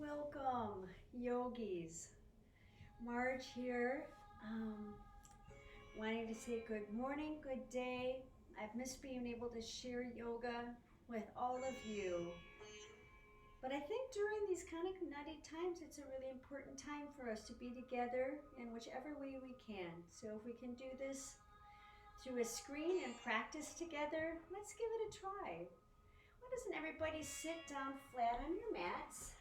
Welcome, yogis. Marge here, wanting to say good morning, good day. I've missed being able to share yoga with all of you. But I think during these kind of nutty times, it's a really important time for us to be together in whichever way we can. So if we can do this through a screen and practice together, let's give it a try. Why doesn't everybody sit down flat on your mats?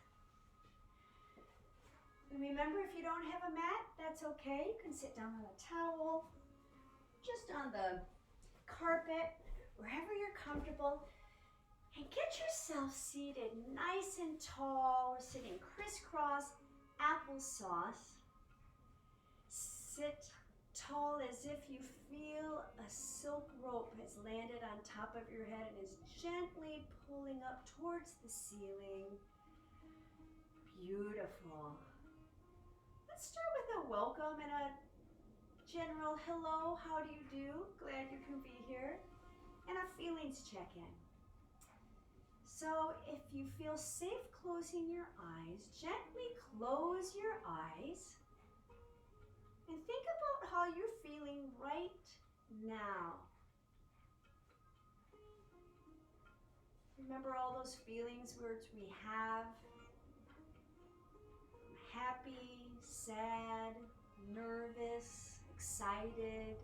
And remember, if you don't have a mat, that's okay. You can sit down on a towel, just on the carpet, wherever you're comfortable. And get yourself seated nice and tall. We're sitting crisscross applesauce. Sit tall as if you feel a silk rope has landed on top of your head and is gently pulling up towards the ceiling. Beautiful. Let's start with a welcome and a general hello, how do you do? Glad you can be here. And a feelings check-in. So if you feel safe closing your eyes, gently close your eyes and think about how you're feeling right now. Remember all those feelings words we have? Happy, sad, nervous, excited,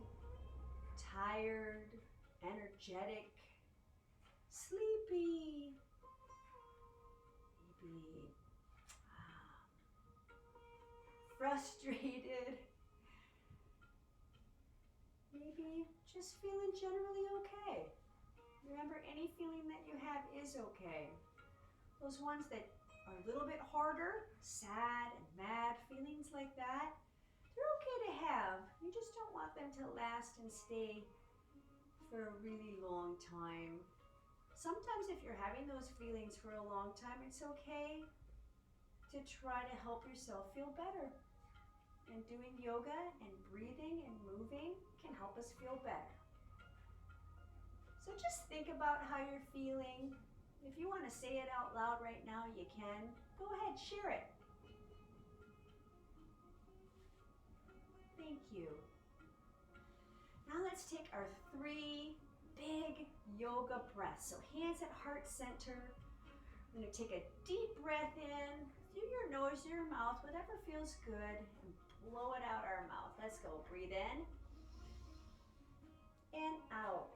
tired, energetic, sleepy, maybe frustrated, maybe just feeling generally okay. Remember, any feeling that you have is okay. Those ones that are a little bit harder, sad and mad, feelings like that, they're okay to have. You just don't want them to last and stay for a really long time. Sometimes if you're having those feelings for a long time, it's okay to try to help yourself feel better. And doing yoga and breathing and moving can help us feel better. So just think about how you're feeling. If you want to say it out loud right now, you can. Go ahead, share it. Thank you. Now let's take our 3 big yoga breaths. So hands at heart center. We're going to take a deep breath in through your nose or your mouth, whatever feels good, and blow it out our mouth. Let's go. Breathe in and out.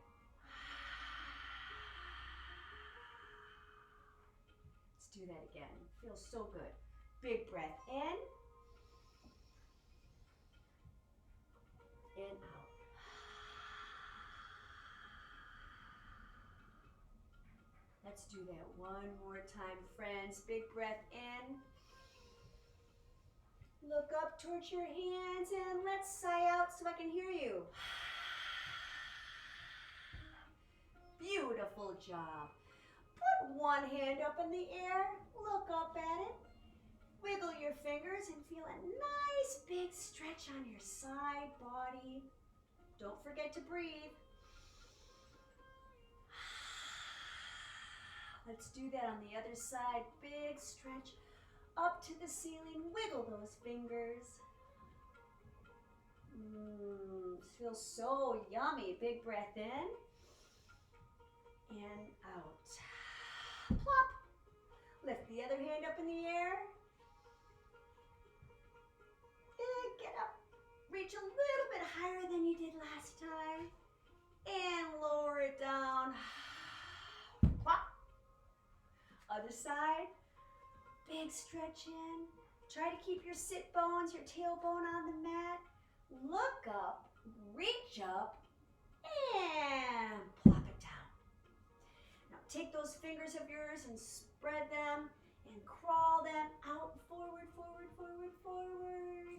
Let's do that again. Feels so good. Big breath in and out. Let's do that one more time, friends. Big breath in. Look up towards your hands and let's sigh out so I can hear you. Beautiful job. Put one hand up in the air, look up at it, wiggle your fingers and feel a nice big stretch on your side body. Don't forget to breathe. Let's do that on the other side. Big stretch up to the ceiling. Wiggle those fingers. This feels so yummy. Big breath in and out. Plop. Lift the other hand up in the air. And get up. Reach a little bit higher than you did last time. And lower it down. Plop. Other side. Big stretch in. Try to keep your sit bones, your tailbone on the mat. Look up, reach up, and plop it down. Now take those fingers of yours and spread them and crawl them out, forward, forward, forward, forward.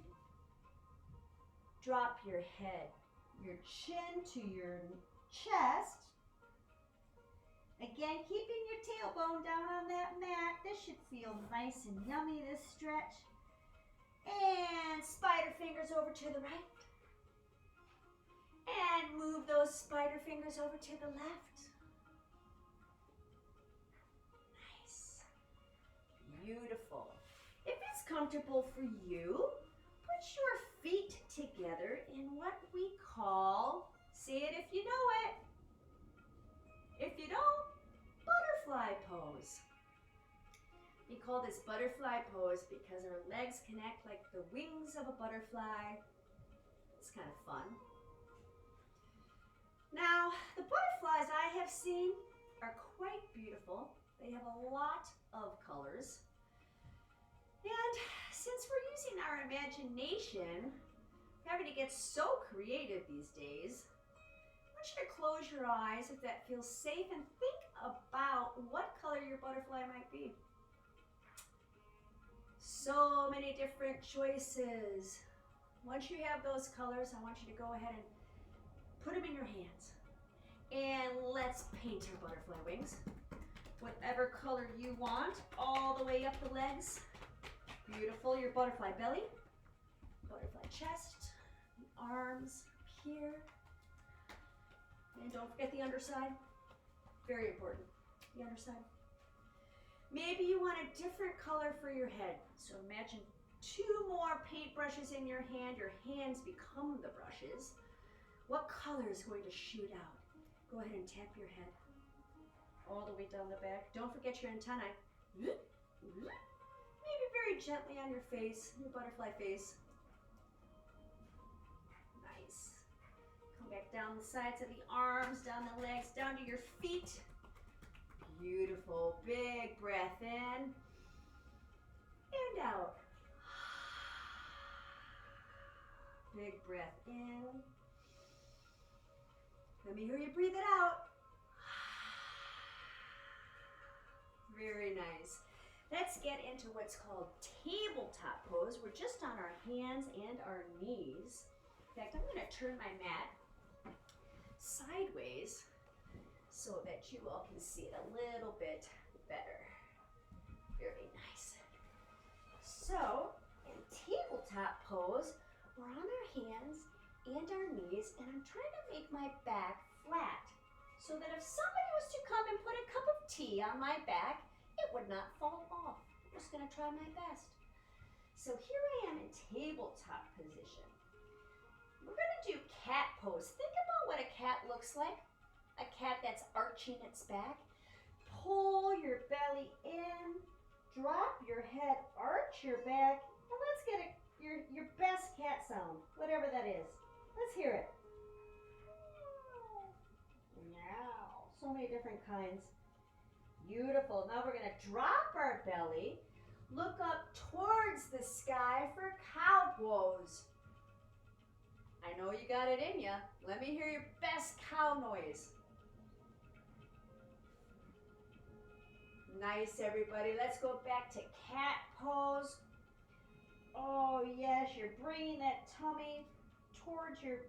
Drop your head, your chin to your chest. Again, keeping your tailbone down on that mat. This should feel nice and yummy, this stretch. And spider fingers over to the right. And move those spider fingers over to the left. Nice. Beautiful. comfortable for you, put your feet together in what we call, say it if you know it. If you don't, butterfly pose. We call this butterfly pose because our legs connect like the wings of a butterfly. It's kind of fun. Now, the butterflies I have seen are quite beautiful. They have a lot of colors. And since we're using our imagination, we're having to get so creative these days, I want you to close your eyes if that feels safe and think about what color your butterfly might be. So many different choices. Once you have those colors, I want you to go ahead and put them in your hands. And let's paint our butterfly wings. Whatever color you want, all the way up the legs. Beautiful. Your butterfly belly, butterfly chest, the arms up here. And don't forget the underside. Very important. The underside. Maybe you want a different color for your head. So imagine 2 more paintbrushes in your hand. Your hands become the brushes. What color is going to shoot out? Go ahead and tap your head all the way down the back. Don't forget your antennae. Maybe very gently on your face, your butterfly face. Nice. Come back down the sides of the arms, down the legs, down to your feet. Beautiful. Big breath in and out. Big breath in. Let me hear you breathe it out. Very nice. Let's get into what's called tabletop pose. We're just on our hands and our knees. In fact, I'm going to turn my mat sideways so that you all can see it a little bit better. Very nice. So, in tabletop pose, we're on our hands and our knees, and I'm trying to make my back flat so that if somebody was to come and put a cup of tea on my back, it would not fall off. I'm just going to try my best. So here I am in tabletop position. We're going to do cat pose. Think about what a cat looks like. A cat that's arching its back. Pull your belly in, drop your head, arch your back, and let's get your best cat sound, whatever that is. Let's hear it. Meow. So many different kinds. Beautiful. Now we're going to drop our belly, look up towards the sky for cow pose. I know you got it in you. Let me hear your best cow noise. Nice, everybody. Let's go back to cat pose. Oh, yes, you're bringing that tummy towards your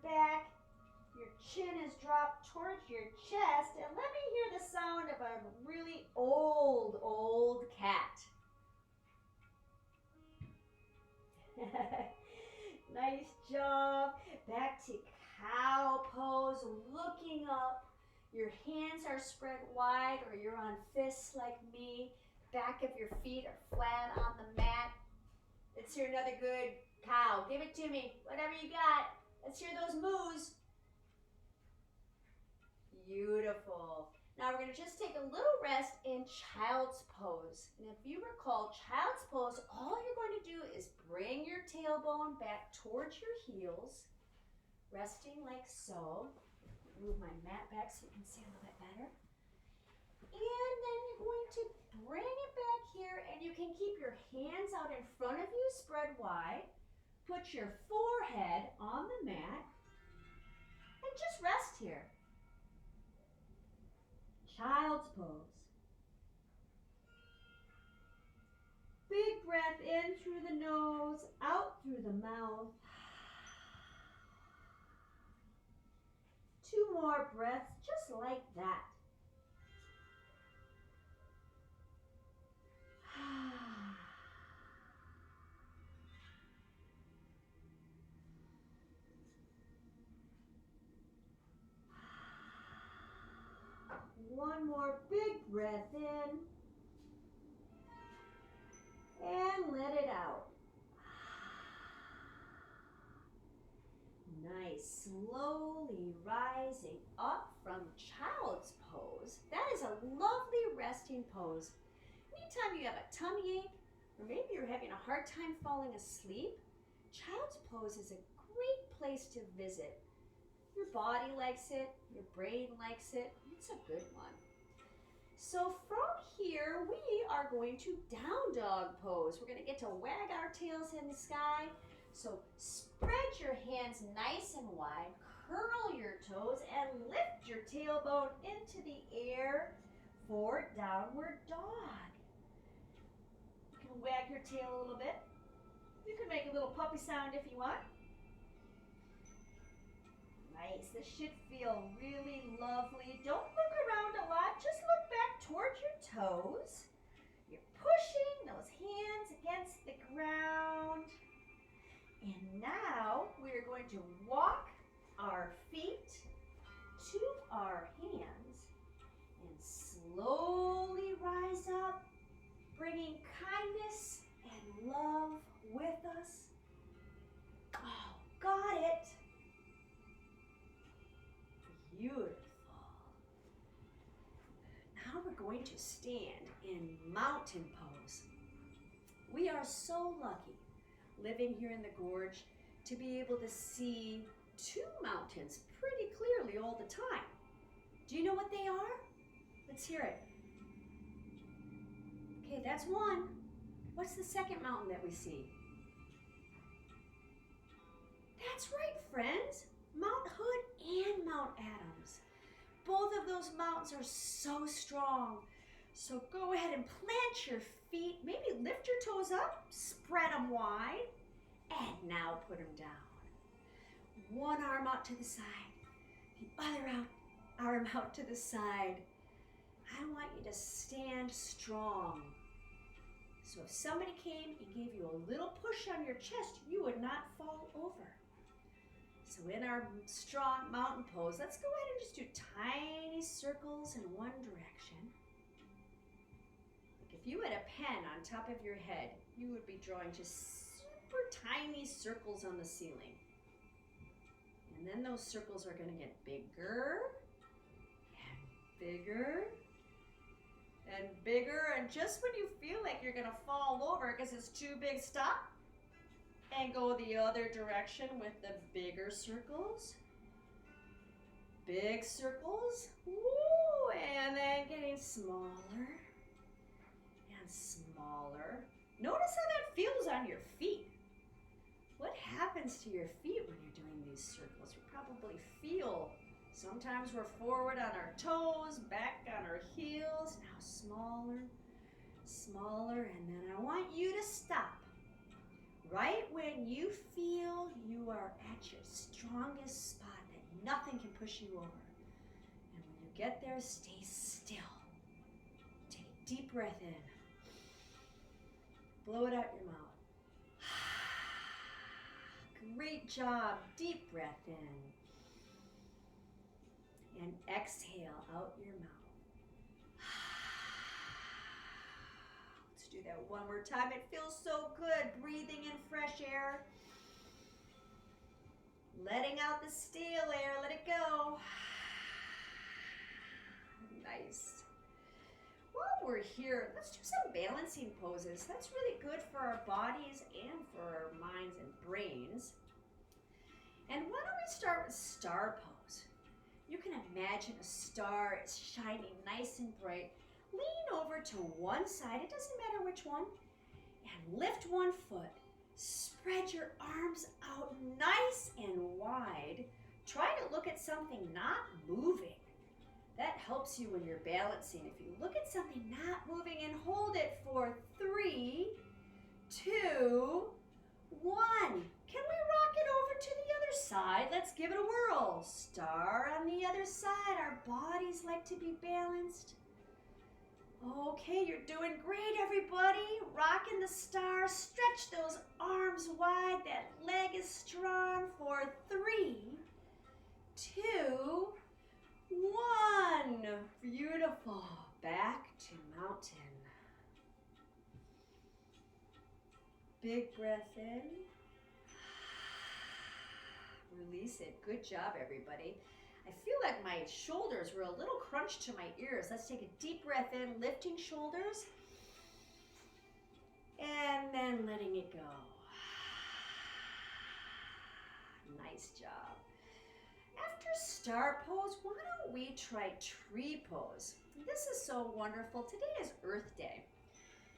back. Your chin is dropped towards your chest. And let me hear the sound of a really old cat. Nice job. Back to cow pose, looking up. Your hands are spread wide or you're on fists like me. Back of your feet are flat on the mat. Let's hear another good cow. Give it to me. Whatever you got. Let's hear those moos. Beautiful. Now we're going to just take a little rest in child's pose. And if you recall, child's pose, all you're going to do is bring your tailbone back towards your heels, resting like so. Move my mat back so you can see a little bit better. And then you're going to bring it back here, and you can keep your hands out in front of you, spread wide. Put your forehead on the mat, and just rest here. Child's pose. Big breath in through the nose, out through the mouth. 2 more breaths, just like that. One more big breath in. And and let it out. Nice. Slowly rising up from child's pose. That is a lovely resting pose. Anytime you have a tummy ache, or maybe you're having a hard time falling asleep, child's pose is a great place to visit. Your body likes it, your brain likes it. It's a good one. So from here, we are going to down dog pose. We're going to get to wag our tails in the sky. So spread your hands nice and wide, curl your toes, and lift your tailbone into the air for downward dog. You can wag your tail a little bit. You can make a little puppy sound if you want. Nice. This should feel really lovely. Don't look around a lot. Just look back towards your toes. You're pushing those hands against the ground. And now we're going to walk our feet to our hands and slowly rise up, bringing kindness and love with us. Oh, got it. Beautiful. Now we're going to stand in mountain pose. We are so lucky living here in the gorge to be able to see two mountains pretty clearly all the time. Do you know what they are? Let's hear it. Okay, that's one. What's the second mountain that we see? That's right, friends. Mount Hood and Mount Adams. Both of those mountains are so strong. So go ahead and plant your feet. Maybe lift your toes up, spread them wide, and now put them down. One arm out to the side, the other arm out to the side. I want you to stand strong. So if somebody came and gave you a little push on your chest, you would not fall over. So in our strong mountain pose, let's go ahead and just do tiny circles in one direction. Like if you had a pen on top of your head, you would be drawing just super tiny circles on the ceiling. And then those circles are going to get bigger and bigger and bigger. And just when you feel like you're going to fall over because it's too big, stop. And go the other direction with the bigger circles. Big circles. Woo! And then getting smaller and smaller. Notice how that feels on your feet. What happens to your feet when you're doing these circles? You probably feel sometimes we're forward on our toes, back on our heels. Now smaller, smaller, and then I want you to stop. Right when you feel you are at your strongest spot, that nothing can push you over. And when you get there, stay still. Take a deep breath in. Blow it out your mouth. Great job. Deep breath in. And exhale out your mouth. Do that one more time. It feels so good breathing in fresh air. Letting out the stale air. Let it go. Nice. While we're here, let's do some balancing poses. That's really good for our bodies and for our minds and brains. And why don't we start with star pose? You can imagine a star is shining nice and bright. Lean over to one side, it doesn't matter which one, and lift one foot. Spread your arms out nice and wide. Try to look at something not moving. That helps you when you're balancing. If you look at something not moving and hold it for 3, 2, 1. Can we rock it over to the other side? Let's give it a whirl. Star on the other side. Our bodies like to be balanced. Okay, you're doing great, everybody. Rocking the star. Stretch those arms wide. That leg is strong for 3, 2, 1. Beautiful. Back to mountain. Big breath in. Release it. Good job, everybody. I feel like my shoulders were a little crunched to my ears. Let's take a deep breath in, lifting shoulders, and then letting it go. Nice job. After star pose, why don't we try tree pose? This is so wonderful. Today is Earth Day.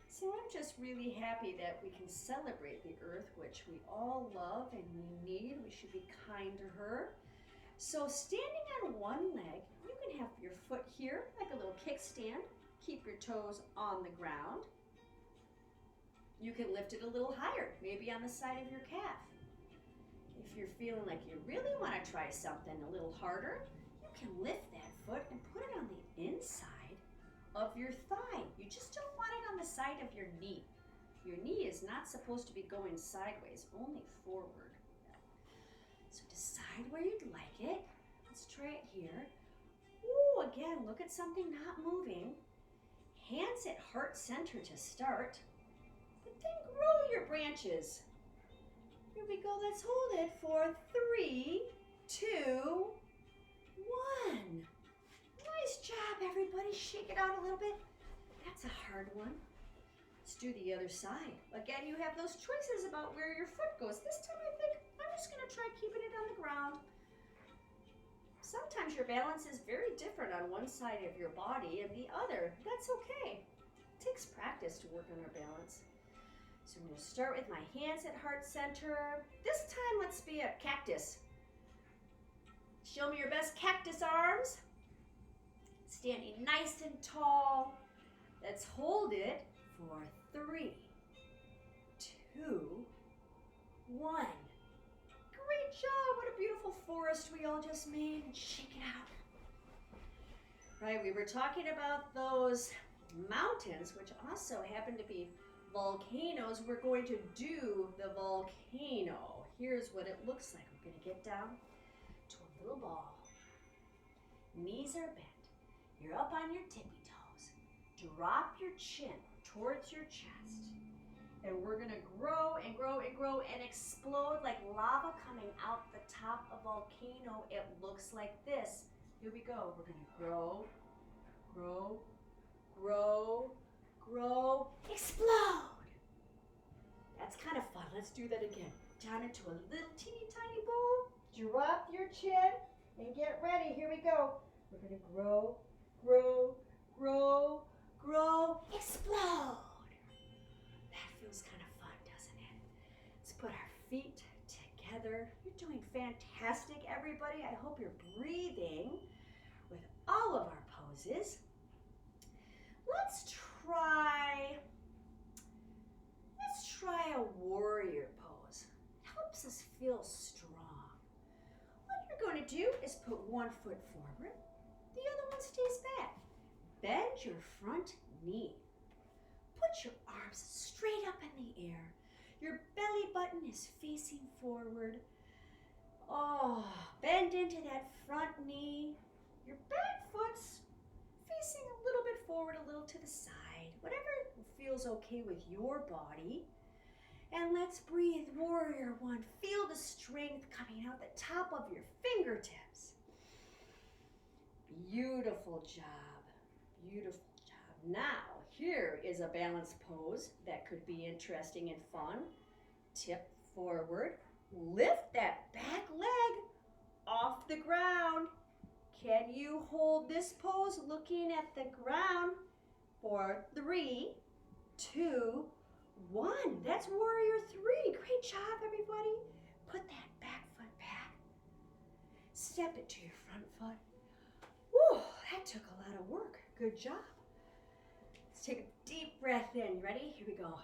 So I'm just really happy that we can celebrate the earth, which we all love and we need. We should be kind to her. So standing on one leg, you can have your foot here, like a little kickstand. Keep your toes on the ground. You can lift it a little higher, maybe on the side of your calf. If you're feeling like you really want to try something a little harder, you can lift that foot and put it on the inside of your thigh. You just don't want it on the side of your knee. Your knee is not supposed to be going sideways, only forward. So decide where you'd like it. Let's try it here. Ooh, again, look at something not moving. Hands at heart center to start, but then grow your branches. Here we go, let's hold it for 3, 2, 1. Nice job, everybody. Shake it out a little bit. That's a hard one. Let's do the other side. Again, you have those choices about where your foot goes. This time I think I'm just gonna try keeping it on the ground. Sometimes your balance is very different on one side of your body and the other. That's okay. It takes practice to work on our balance. So I'm gonna start with my hands at heart center. This time let's be a cactus. Show me your best cactus arms. Standing nice and tall. Let's hold it for 3, 2, 1. Great job. What a beautiful forest we all just made. And shake it out. Right, we were talking about those mountains, which also happen to be volcanoes. We're going to do the volcano. Here's what it looks like. We're going to get down to a little ball. Knees are bent. You're up on your tippy toes. Drop your chin towards your chest. And we're gonna grow and grow and grow and explode like lava coming out the top of a volcano. It looks like this. Here we go. We're gonna grow, grow, grow, grow, explode. That's kind of fun. Let's do that again. Down into a little teeny tiny bowl. Drop your chin and get ready. Here we go. We're gonna grow, grow, grow, grow, explode. That feels kind of fun, doesn't it? Let's put our feet together. You're doing fantastic, everybody. I hope you're breathing with all of our poses. Let's try a warrior pose. It helps us feel strong. What you're going to do is put one foot forward. The other one stays back. Bend your front knee. Put your arms straight up in the air. Your belly button is facing forward. Oh, bend into that front knee. Your back foot's facing a little bit forward, a little to the side. Whatever feels okay with your body. And let's breathe, warrior one. Feel the strength coming out the top of your fingertips. Beautiful job, beautiful job. Now, here is a balance pose that could be interesting and fun. Tip forward, lift that back leg off the ground. Can you hold this pose looking at the ground for 3, 2, 1. That's warrior 3. Great job, everybody. Put that back foot back. Step it to your front foot. Whew, that took a lot of work. Good job. Let's take a deep breath in. Ready? Here we go.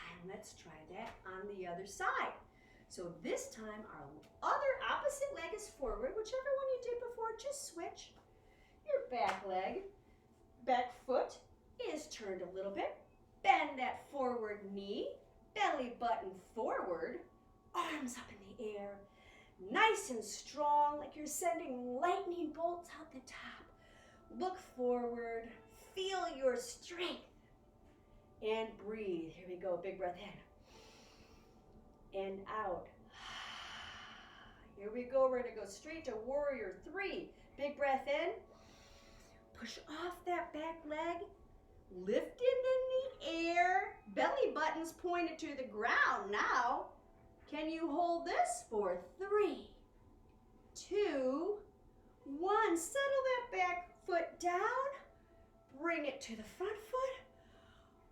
And let's try that on the other side. So this time our other opposite leg is forward. Whichever one you did before, just switch. Your back leg, back foot is turned a little bit. Bend that forward knee, belly button forward, arms up in the air. Nice and strong, like you're sending lightning bolts out the top. Look forward, feel your strength. And breathe. Here we go. Big breath in and out. Here we go. We're going to go straight to warrior 3. Big breath in. Push off that back leg. Lift it in the air. Belly button's pointed to the ground now. Can you hold this for 3, 2, 1. Settle that back foot down. Bring it to the front foot.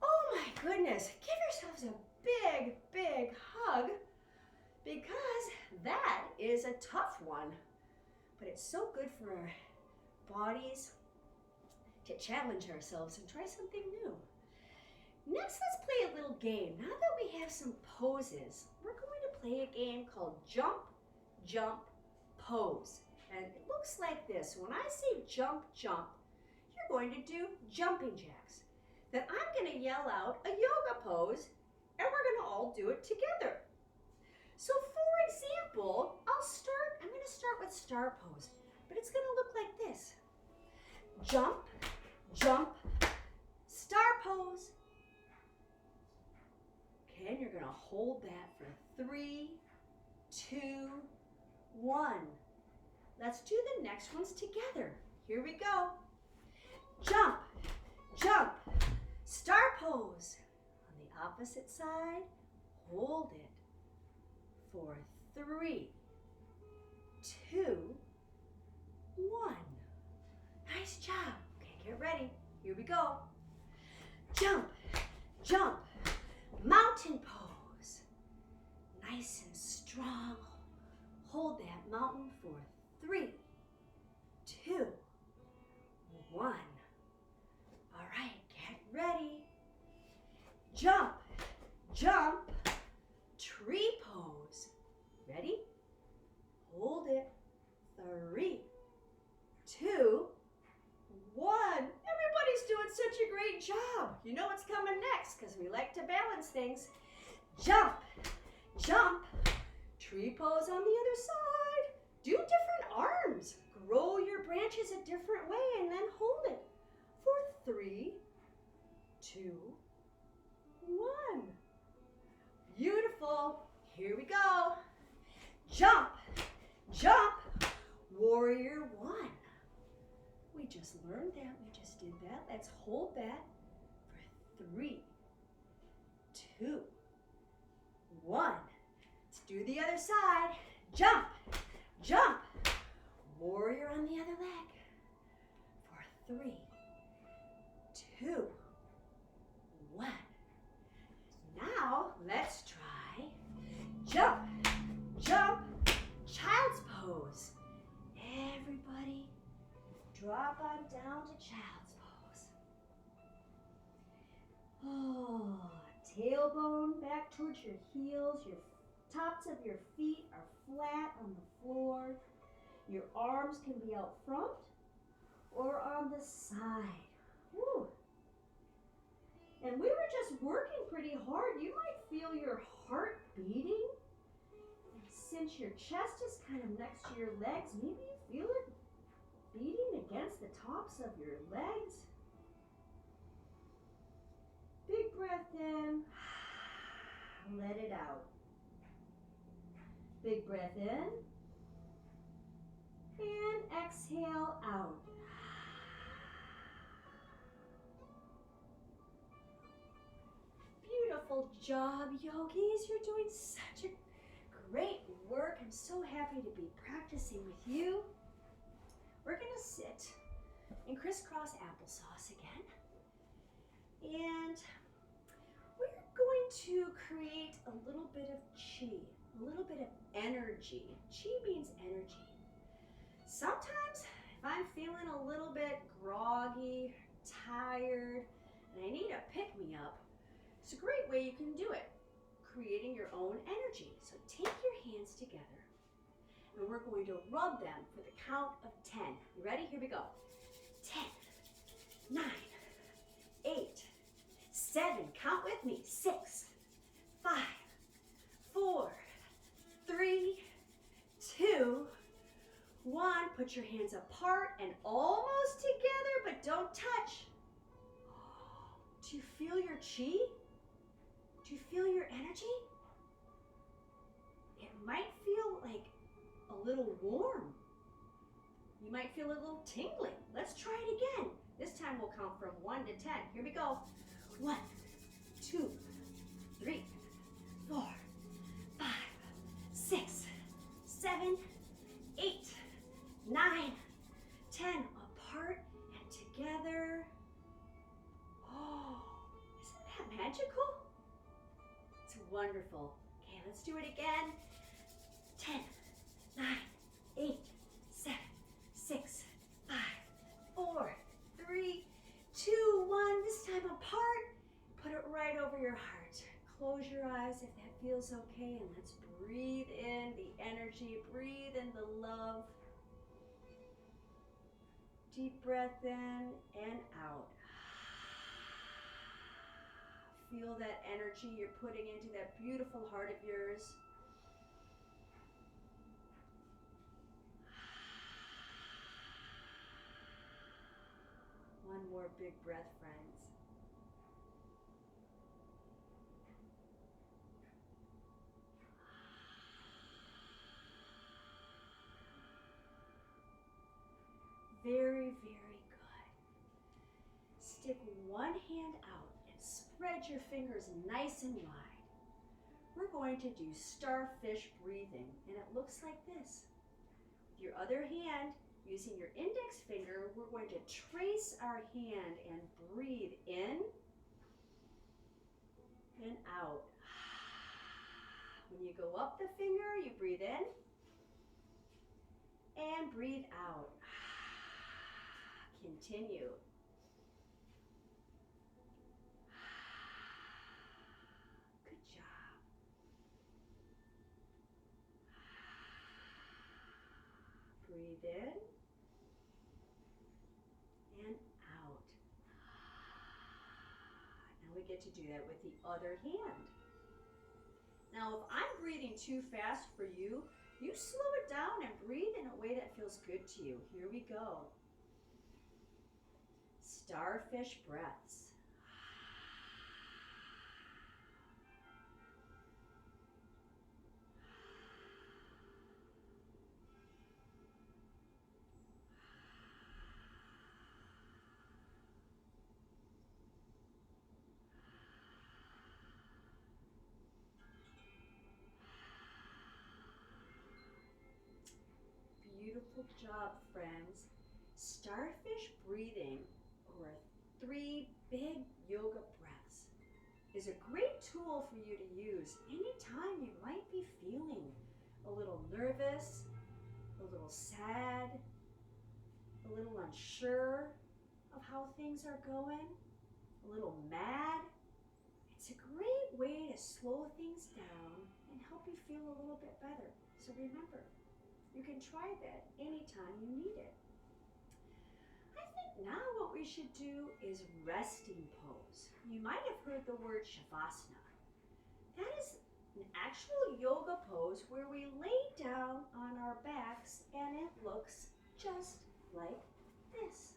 Oh my goodness. Give yourselves a big, big hug because that is a tough one. But it's so good for our bodies to challenge ourselves and try something new. Next, let's play a little game. Now that we have some poses, we're going to play a game called Jump, Jump, Pose. And it looks like this. When I say jump, jump, you're going to do jumping jacks. Then I'm going to yell out a yoga pose, and we're going to all do it together. So for example, I'm going to start with star pose, but it's going to look like this. Jump, jump, star pose. Okay, and you're going to hold that for 3, 2, 1. Let's do the next ones together. Here we go. Jump, jump, star pose. On the opposite side, hold it for 3, 2, 1. Nice job. Okay, get ready. Here we go. Jump, jump, mountain pose. Nice and strong. Hold that mountain for 3, 2, 1. All right, get ready. Jump, jump, tree pose. Ready? Hold it. 3, 2, 1. Everybody's doing such a great job. You know what's coming next because we like to balance things. Jump, jump, tree pose on the other side. Do different arms. Grow your branches a different way and then hold it for 3, 2, 1. Beautiful. Here we go. Jump, jump, warrior 1. We just learned that. We just did that. Let's hold that for 3, 2, 1. Let's do the other side. Jump, jump, warrior on the other leg for 3, 2, 1. Now let's try jump, jump, child's pose. Everybody drop on down to child's pose. Oh, tailbone back towards your heels. Your tops of your feet are flat on the floor. Your arms can be out front or on the side. Woo. And we were just working pretty hard. You might feel your heart beating. And since your chest is kind of next to your legs, maybe you feel it beating against the tops of your legs. Big breath in. Let it out. Big breath in. And exhale out. Beautiful job, yogis. You're doing such a great work. I'm so happy to be practicing with you. We're going to sit in crisscross applesauce again. And we're going to create a little bit of chi, a little bit of energy. Chi means energy. Sometimes if I'm feeling a little bit groggy, tired, and I need a pick-me-up, it's a great way you can do it, creating your own energy. So take your hands together, and we're going to rub them for the count of 10. You ready? Here we go. 10, 9, 8, 7, count with me, 6, 5, 4, 3, 2, 1. Put your hands apart and almost together, but don't touch. Do you feel your chi? Do you feel your energy? It might feel like a little warm. You might feel a little tingling. Let's try it again. This time we'll count from 1 to 10. Here we go. 1, 2, 3, 4, 5, 6, 7, 8, 9, 10. Apart and together. Oh, isn't that magical? It's wonderful. Okay, let's do it again. 10, 9, 8, 7, 6, 5, 4, 3, 2, 1. This time apart. Put it right over your heart. Close your eyes if that feels okay, and let's breathe in the energy. Breathe in the love. Deep breath in and out. Feel that energy you're putting into that beautiful heart of yours. One more big breath, friends. Very, very good. Stick one hand out and spread your fingers nice and wide. We're going to do starfish breathing, and it looks like this. With your other hand, using your index finger, we're going to trace our hand and breathe in and out. When you go up the finger, you breathe in and breathe out. Continue. Good job. Breathe in and out. Now we get to do that with the other hand. Now if I'm breathing too fast for you, you slow it down and breathe in a way that feels good to you. Here we go. Starfish breaths. Beautiful job, friends. Starfish breathing, or 3 big yoga breaths, is a great tool for you to use anytime you might be feeling a little nervous, a little sad, a little unsure of how things are going, a little mad. It's a great way to slow things down and help you feel a little bit better. So remember, you can try that anytime you need it. I think now what we should do is resting pose. You might have heard the word Shavasana. That is an actual yoga pose where we lay down on our backs and it looks just like this.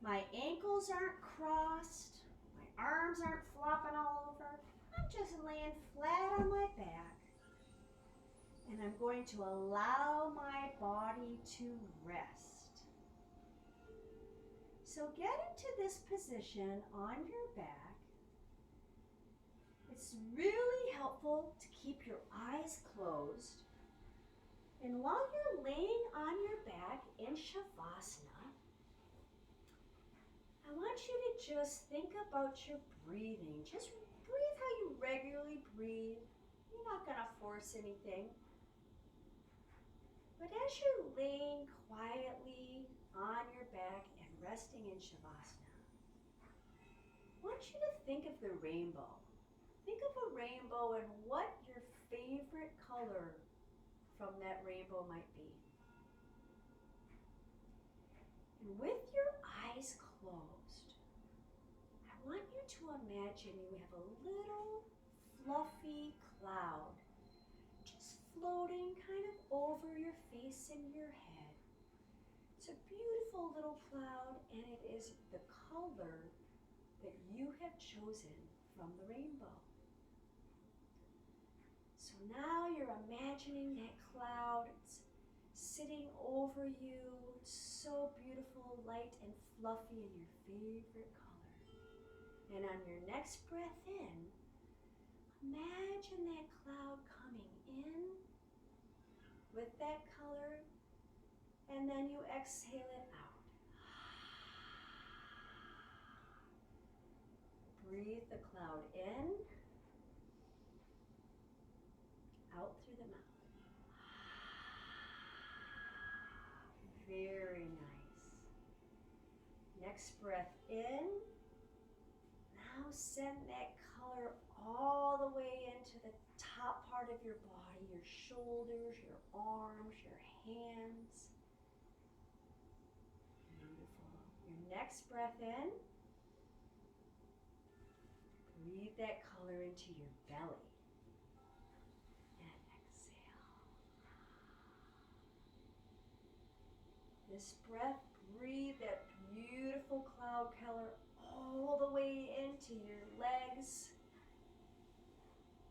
My ankles aren't crossed, my arms aren't flopping all over. I'm just laying flat on my back, and I'm going to allow my body to rest. So get into this position on your back. It's really helpful to keep your eyes closed. And while you're laying on your back in Shavasana, I want you to just think about your breathing. Just breathe how you regularly breathe. You're not going to force anything. But as you're laying quietly on your back and resting in Shavasana, I want you to think of the rainbow. Think of a rainbow and what your favorite color from that rainbow might be. And with your eyes closed, I want you to imagine you have a little fluffy cloud just floating kind of over your face and your head. It's a beautiful beautiful little cloud, and it is the color that you have chosen from the rainbow. So now you're imagining that cloud sitting over you, so beautiful, light and fluffy in your favorite color. And on your next breath in, imagine that cloud coming in with that color, and then you exhale it out. Breathe the cloud in, out through the mouth. Very nice. Next breath in. Now send that color all the way into the top part of your body, your shoulders, your arms, your hands. Beautiful. Your next breath in. Breathe that color into your belly. And exhale. This breath, breathe that beautiful cloud color all the way into your legs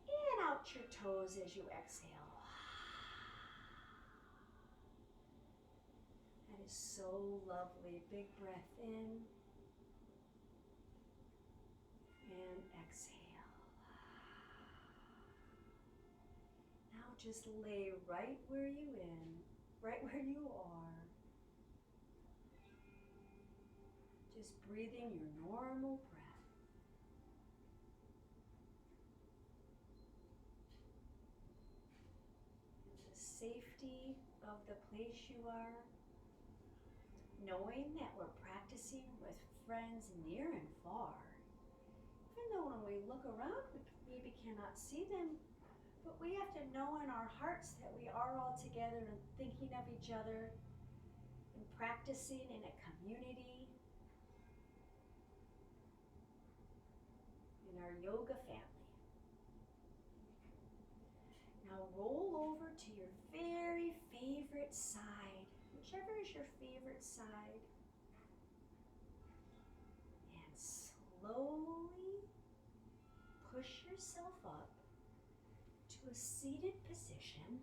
and out your toes as you exhale. That is so lovely. Big breath in and exhale. Now just lay right where you are. Just breathing your normal breath. In the safety of the place you are, knowing that we're practicing with friends near and far. Even though when we look around, we maybe cannot see them, but we have to know in our hearts that we are all together and thinking of each other and practicing in a community. In our yoga family. Now roll over to your very favorite side, whichever is your favorite side, and slowly push yourself up to a seated position,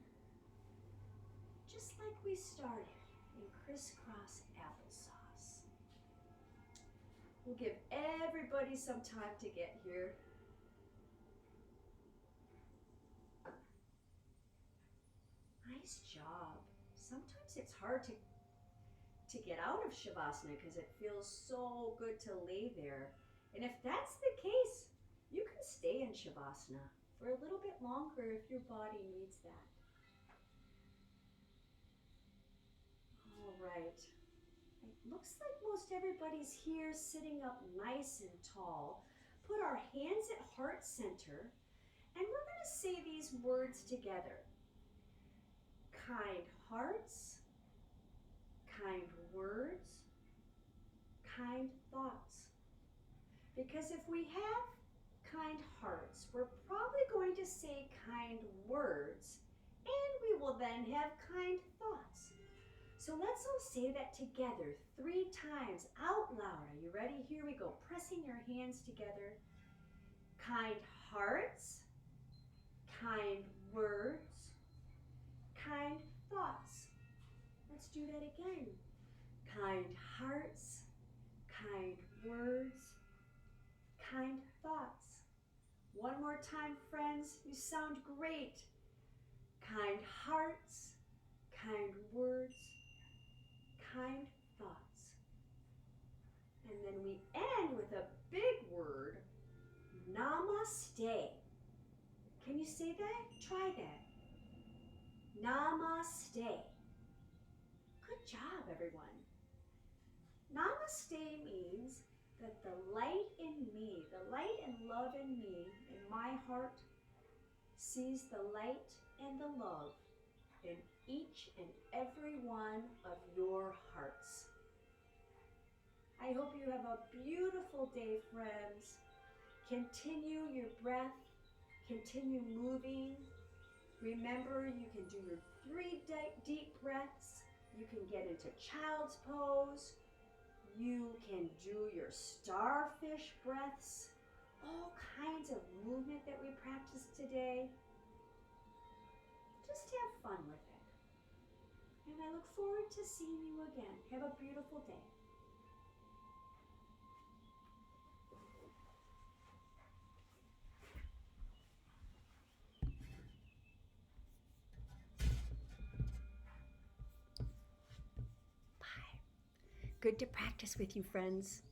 just like we started in crisscross applesauce. We'll give everybody some time to get here. Nice job. Sometimes it's hard to get out of Shavasana because it feels so good to lay there. And if that's the case, you can stay in Shavasana for a little bit longer if your body needs that. All right. It looks like most everybody's here sitting up nice and tall. Put our hands at heart center, and we're going to say these words together. Kind hearts, kind words, kind thoughts. Because if we have kind hearts, we're probably going to say kind words, and we will then have kind thoughts. So let's all say that together 3 times out loud. Are you ready? Here we go. Pressing your hands together. Kind hearts, kind words, kind thoughts. Let's do that again. Kind hearts, kind words, kind thoughts. One more time, friends. You sound great. Kind hearts, kind words, kind thoughts. And then we end with a big word, namaste. Can you say that? Try that. Namaste. Good job, everyone. Namaste means that the light in me, the light and love in me, in my heart, sees the light and the love in each and every one of your hearts. I hope you have a beautiful day, friends. Continue your breath. Continue moving. Remember, you can do your 3 deep breaths You can get into child's pose. You can do your starfish breaths. All kinds of movement that we practiced today. Just have fun with it. And I look forward to seeing you again. Have a beautiful day. Bye. Good to practice with you, friends.